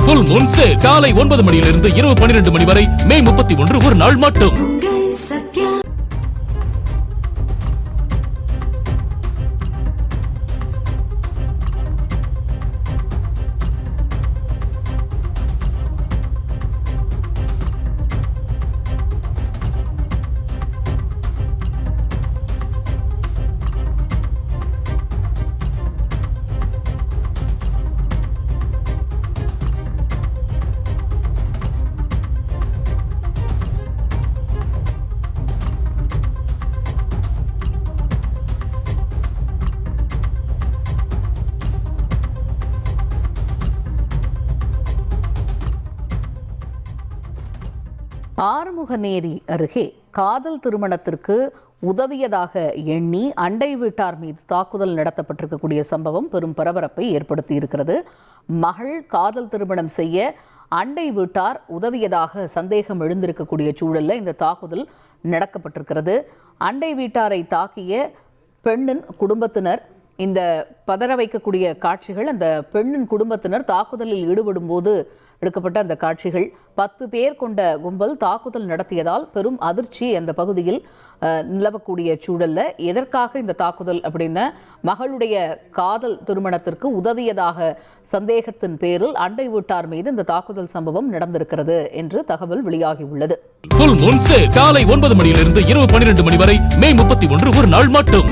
Full Moon sale காலை 9 மணியிலிருந்து இரவு 12 மணி வரை மே 31 ஒரு நாள் மட்டும். ஆறுமுகநேரி அருகே காதல் திருமணத்திற்கு உதவியதாக எண்ணி அண்டை வீட்டார் மீது தாக்குதல் நடத்தப்பட்டிருக்கக்கூடிய சம்பவம் பெரும் பரபரப்பை ஏற்படுத்தி இருக்கிறது. மகள் காதல் திருமணம் செய்ய அண்டை வீட்டார் உதவியதாக சந்தேகம் எழுந்திருக்கக்கூடிய சூழலில் இந்த தாக்குதல் நடக்கப்பட்டிருக்கிறது. அண்டை வீட்டாரை தாக்கிய பெண்ணின் குடும்பத்தினர் இந்த பதற வைக்கக்கூடிய காட்சிகள், அந்த பெண்ணின் குடும்பத்தினர் தாக்குதலில் ஈடுபடும் போது எடுக்கப்பட்ட அந்த காட்சிகள். 10 பேர் கொண்ட கும்பல் தாக்குதல் நடத்தியதால் பெரும் அதிர்ச்சி அந்த பகுதியில் நிலவக்கூடிய சூழல்ல எதற்காக இந்த தாக்குதல் அப்படின்னா மகளுடைய காதல் திருமணத்திற்கு உதவியதாக சந்தேகத்தின் பேரில் அண்டை வீட்டார் மீது இந்த தாக்குதல் சம்பவம் நடந்திருக்கிறது என்று தகவல் வெளியாகியுள்ளது. ஃபுல் மூன் சேல் காலை 9 மணியிலிருந்து இரவு 12 மணி வரை மே 31 ஒரு நாள் மட்டும்.